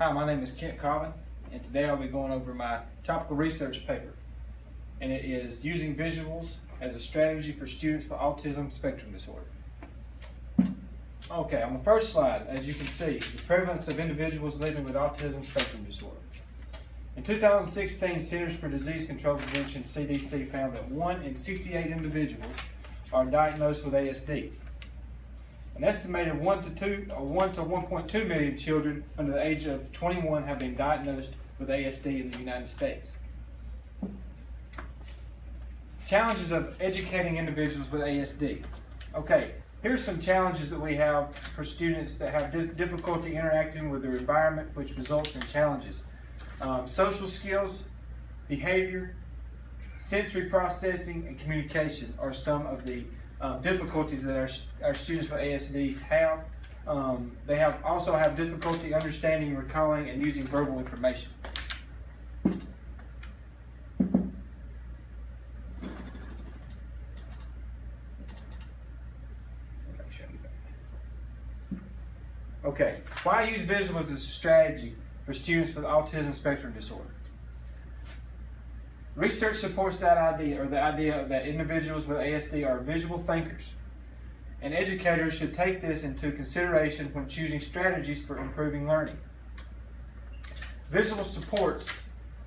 Hi, my name is Kent Cobbin, and today I'll be going over my topical research paper. And it is using visuals as a strategy for students with autism spectrum disorder. Okay, on the first slide, as you can see, the prevalence of individuals living with autism spectrum disorder. In 2016, Centers for Disease Control and Prevention, CDC, found that 1 in 68 individuals are diagnosed with ASD. An estimated 1 to 1.2 million children under the age of 21 have been diagnosed with ASD in the United States. Challenges of educating individuals with ASD. Okay, here's some challenges that we have for students that have difficulty interacting with their environment, which results in challenges. Social skills, behavior, sensory processing, and communication are some of the difficulties that our students with ASD have. They also have difficulty understanding, recalling, and using verbal information. Okay, why use visuals as a strategy for students with autism spectrum disorder? Research supports that idea, or the idea that individuals with ASD are visual thinkers, and educators should take this into consideration when choosing strategies for improving learning. Visual supports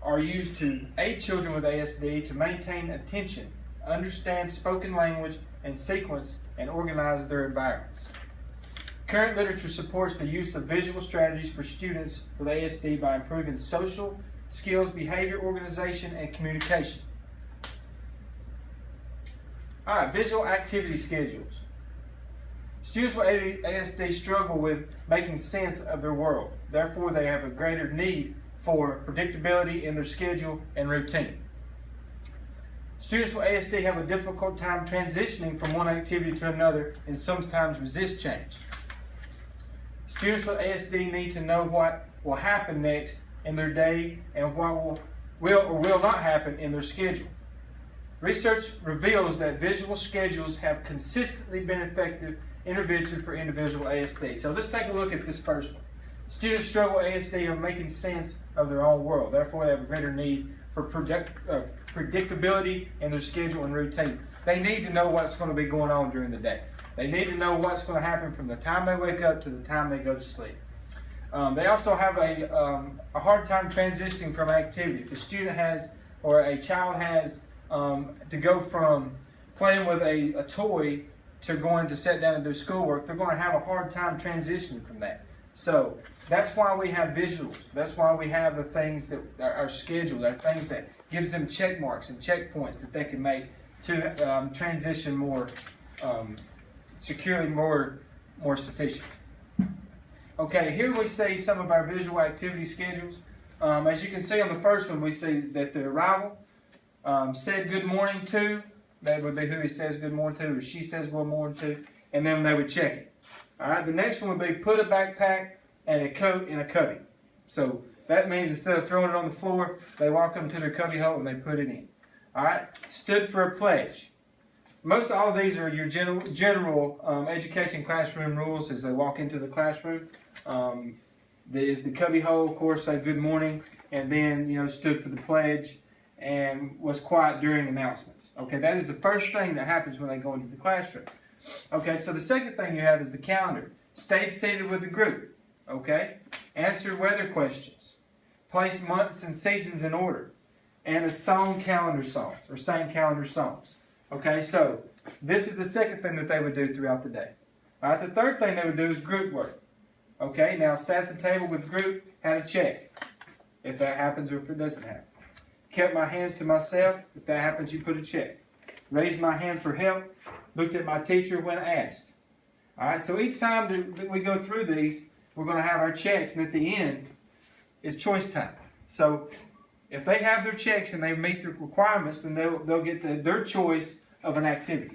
are used to aid children with ASD to maintain attention, understand spoken language and sequence, and organize their environments. Current literature supports the use of visual strategies for students with ASD by improving social skills, behavior, organization, and communication. All right, visual activity schedules. Students with ASD struggle with making sense of their world. Therefore, they have a greater need for predictability in their schedule and routine. Students with ASD have a difficult time transitioning from one activity to another and sometimes resist change. Students with ASD need to know what will happen next in their day and what will or will not happen in their schedule. Research reveals that visual schedules have consistently been effective intervention for individual ASD. So let's take a look at this first one. Students struggle with ASD of making sense of their own world. Therefore, they have a greater need for predictability in their schedule and routine. They need to know what's going to be going on during the day. They need to know what's going to happen from the time they wake up to the time they go to sleep. They also have a hard time transitioning from activity. If a student has, or a child has, to go from playing with a toy to going to sit down and do schoolwork, they're going to have a hard time transitioning from that. So that's why we have visuals. That's why we have the things that are scheduled, are things that gives them check marks and checkpoints that they can make to transition more securely, more sufficient. Okay, here we see some of our visual activity schedules. As you can see on the first one, we see that the arrival said good morning to, that would be who he says good morning to, or she says good morning to, and then they would check it. All right, the next one would be put a backpack and a coat in a cubby. So that means instead of throwing it on the floor, they walk them to their cubby hole and they put it in. All right, stood for a pledge. Most all of these are your general education classroom rules as they walk into the classroom. There is the cubby hole, of course, say good morning, and then stood for the pledge and was quiet during announcements. Okay, that is the first thing that happens when they go into the classroom. Okay, so the second thing you have is the calendar. Stayed seated with the group. Okay, answered weather questions, placed months and seasons in order, and sang calendar songs. Okay, so this is the second thing that they would do throughout the day. All right, the third thing they would do is group work. Okay, now sat at the table with the group, had a check, if that happens or if it doesn't happen. Kept my hands to myself, if that happens, you put a check. Raised my hand for help, looked at my teacher when asked. All right, so each time that we go through these, we're going to have our checks, and at the end is choice time. So if they have their checks and they meet the requirements, then they'll get their choice of an activity.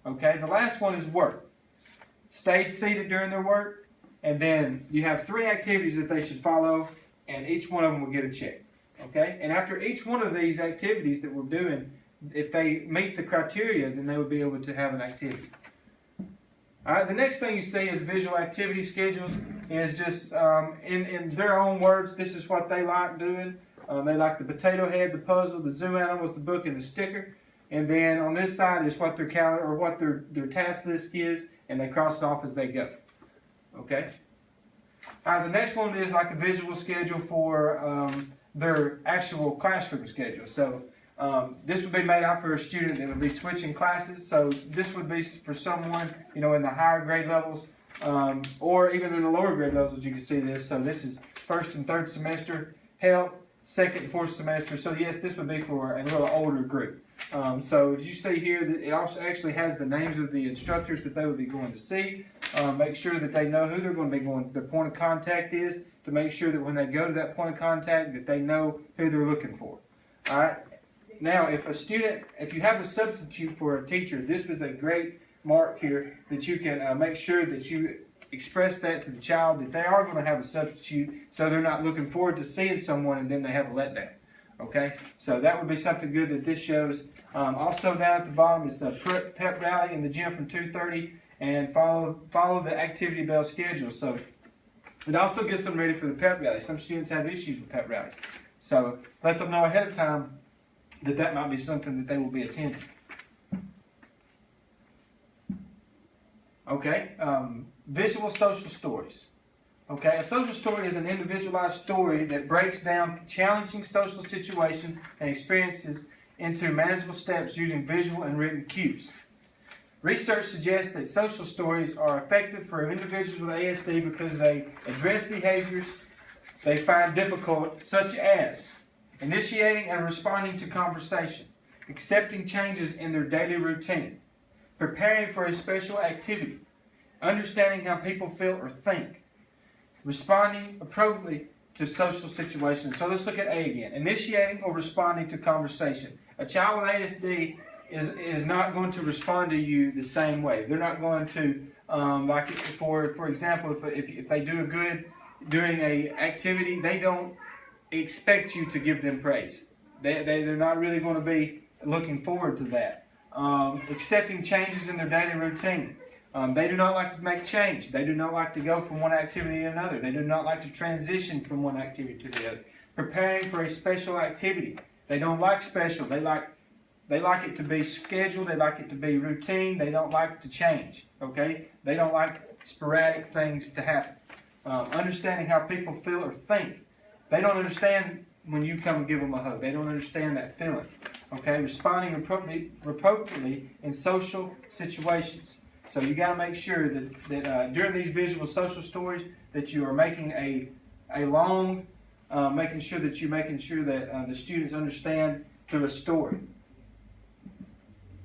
Okay, the last one is work. Stayed seated during their work, and then you have 3 activities that they should follow, and each one of them will get a check. Okay, and after each one of these activities that we're doing, if they meet the criteria, then they would be able to have an activity. All right, the next thing you see is visual activity schedules. is just, in their own words, this is what they like doing. They like the potato head, the puzzle, the zoo animals, the book, and the sticker. And then on this side is what their calendar or what their task list is, and they cross it off as they go. Okay. The next one is like a visual schedule for their actual classroom schedule. So this would be made out for a student that would be switching classes. So this would be for someone, in the higher grade levels, or even in the lower grade levels. You can see this. So this is first and third semester health, second and fourth semester. So yes, this would be for a little older group. So as you see here, it also actually has the names of the instructors that they would be going to see. Make sure that they know who they're going to be going, their point of contact is, to make sure that when they go to that point of contact that they know who they're looking for. All right. Now, if you have a substitute for a teacher, this was a great mark here that you can make sure that you express that to the child that they are going to have a substitute, so they're not looking forward to seeing someone and then they have a letdown. Okay, so that would be something good that this shows. Also down at the bottom is a pep rally in the gym from 2:30, and follow the activity bell schedule. So it also gets them ready for the pep rally. Some students have issues with pep rallies, so let them know ahead of time that might be something that they will be attending. Okay, visual social stories. Okay, a social story is an individualized story that breaks down challenging social situations and experiences into manageable steps using visual and written cues. Research suggests that social stories are effective for individuals with ASD because they address behaviors they find difficult, such as initiating and responding to conversation, accepting changes in their daily routine, preparing for a special activity, understanding how people feel or think, responding appropriately to social situations. So let's look at A again. Initiating or responding to conversation. A child with ASD is not going to respond to you the same way. They're not going to, for example, if they do a good during a activity, they don't expect you to give them praise. They're not really going to be looking forward to that. Accepting changes in their daily routine. They do not like to make change. They do not like to go from one activity to another. They do not like to transition from one activity to the other. Preparing for a special activity. They don't like special. They like it to be scheduled. They like it to be routine. They don't like to change. Okay? They don't like sporadic things to happen. Understanding how people feel or think. They don't understand when you come and give them a hug. They don't understand that feeling. Okay? Responding appropriately in social situations. So you got to make sure that during these visual social stories that you are making making sure that the students understand through a story.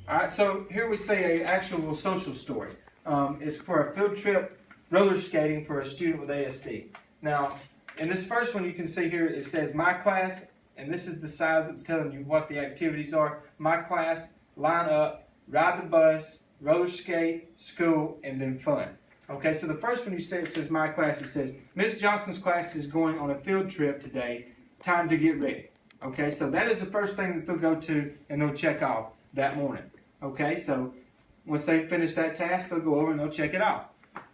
All right, so here we see an actual social story. It's for a field trip roller skating for a student with ASD. Now, in this first one, you can see here it says my class, and this is the side that's telling you what the activities are. My class, line up, ride the bus, roller skate, school, and then fun. Okay, so the first one you see, it says my class. It says Miss Johnson's class is going on a field trip today. Time to get ready. Okay, so that is the first thing that they'll go to and they'll check off that morning. Okay, so once they finish that task, they'll go over and they'll check it off.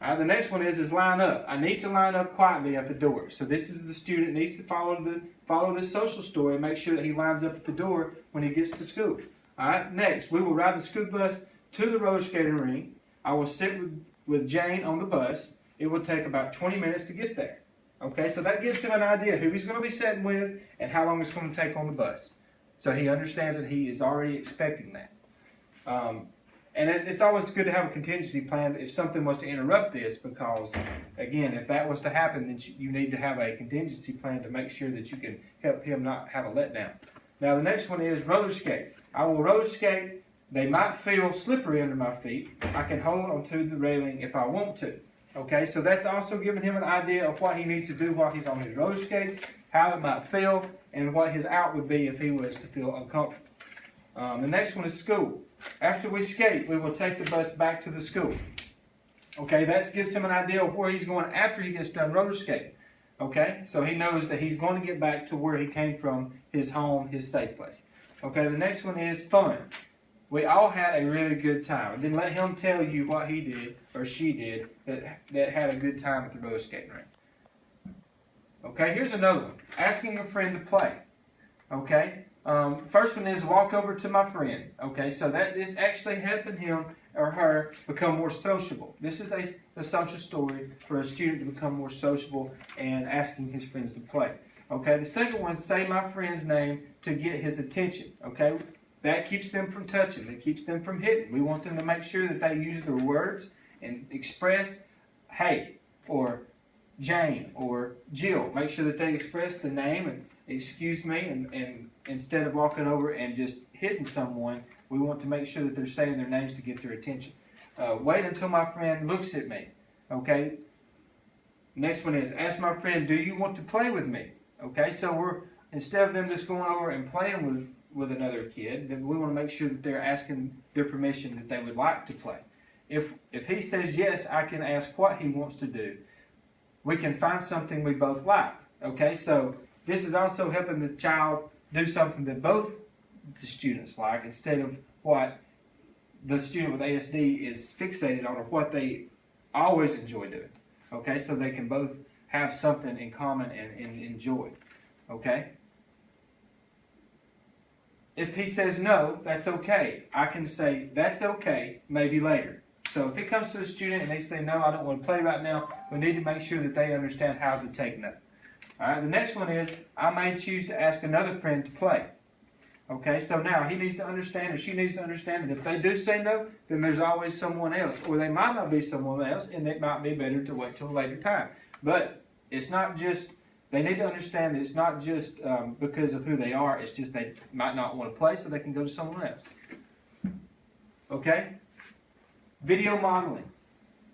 All right, the next one is line up. I need to line up quietly at the door. So this is the student needs to follow this social story and make sure that he lines up at the door when he gets to school. All right, next we will ride the school bus to the roller skating rink. I will sit with Jane on the bus. It will take about 20 minutes to get there. Okay, so that gives him an idea who he's going to be sitting with and how long it's going to take on the bus. So he understands that he is already expecting that. And it's always good to have a contingency plan if something was to interrupt this, because, again, if that was to happen, then you need to have a contingency plan to make sure that you can help him not have a letdown. Now, the next one is roller skate. I will roller skate. They might feel slippery under my feet. I can hold onto the railing if I want to. Okay, so that's also giving him an idea of what he needs to do while he's on his roller skates, how it might feel, and what his out would be if he was to feel uncomfortable. The next one is school. After we skate, we will take the bus back to the school. Okay, that gives him an idea of where he's going after he gets done roller skating. Okay, so he knows that he's going to get back to where he came from, his home, his safe place. Okay, the next one is fun. We all had a really good time. And then let him tell you what he did or she did that had a good time at the roller skating rink. Okay, here's another one. Asking a friend to play. Okay, first one is walk over to my friend. Okay, so that is actually helping him or her become more sociable. This is a social story for a student to become more sociable and asking his friends to play. Okay, the second one, say my friend's name to get his attention. Okay, that keeps them from touching. That keeps them from hitting. We want them to make sure that they use their words and express, hey, or Jane, or Jill. Make sure that they express the name and excuse me, and instead of walking over and just hitting someone, we want to make sure that they're saying their names to get their attention. Wait until my friend looks at me. Okay. Next one is ask my friend, do you want to play with me? Okay, so instead of them just going over and playing with another kid, then we want to make sure that they're asking their permission that they would like to play. If he says yes, I can ask what he wants to do. We can find something we both like. Okay, so this is also helping the child do something that both the students like instead of what the student with ASD is fixated on or what they always enjoy doing. Okay, so they can both have something in common and enjoy. Okay? If he says no, that's okay. I can say, that's okay, maybe later. So if it comes to a student and they say, no, I don't want to play right now, we need to make sure that they understand how to take no. All right, the next one is, I may choose to ask another friend to play. Okay, so now he needs to understand or she needs to understand that if they do say no, then there's always someone else. Or they might not be someone else, and it might be better to wait till a later time. But it's not just, they need to understand that it's not just because of who they are, it's just they might not want to play, so they can go to someone else. Okay? Video modeling.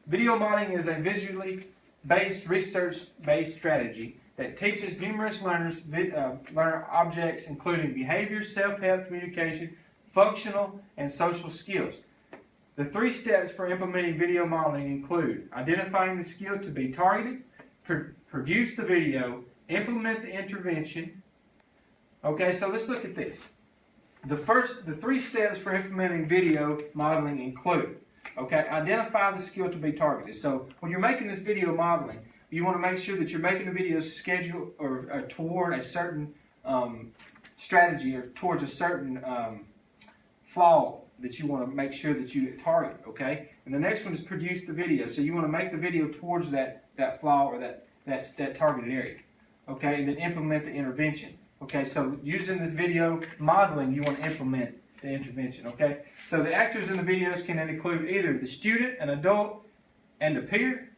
Video modeling is a visually based, research-based strategy that teaches numerous learners learn objects including behavior, self-help, communication, functional, and social skills. The 3 steps for implementing video modeling include identifying the skill to be targeted, produce the video, implement the intervention. Okay, so let's look at this. The 3 steps for implementing video modeling include, okay, identify the skill to be targeted. So when you're making this video modeling, you want to make sure that you're making the video scheduled or toward a certain strategy or towards a certain flaw that you want to make sure that you target, okay? And the next one is produce the video. So you want to make the video towards that flaw or that targeted area, okay? And then implement the intervention, okay? So using this video modeling, you want to implement the intervention, okay? So the actors in the videos can include either the student, an adult, and a peer.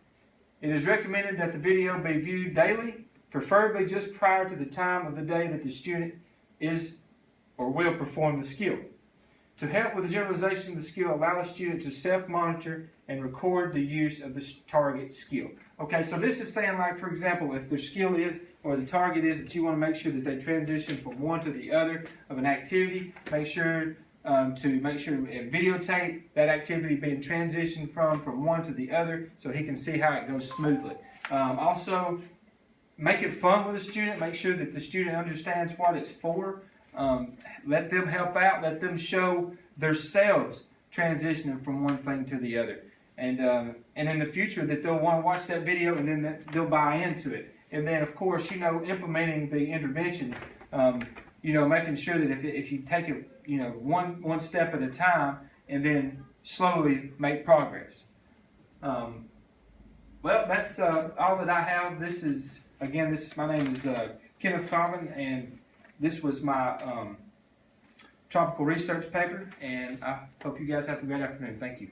It is recommended that the video be viewed daily, preferably just prior to the time of the day that the student is or will perform the skill. To help with the generalization of the skill, allow the student to self-monitor and record the use of the target skill. Okay, so this is saying, like, for example, if their skill is, or the target is that you want to make sure that they transition from one to the other of an activity, make sure and videotape that activity being transitioned from one to the other so he can see how it goes smoothly. Also, make it fun with the student. Make sure that the student understands what it's for. Let them help out. Let them show themselves transitioning from one thing to the other. And in the future that they'll want to watch that video and then they'll buy into it. And then, of course, implementing the intervention, making sure that if you take it, one step at a time and then slowly make progress. Well, that's all that I have. My name is Kenneth Common, and this was my Topical research paper, and I hope you guys have a great afternoon. Thank you.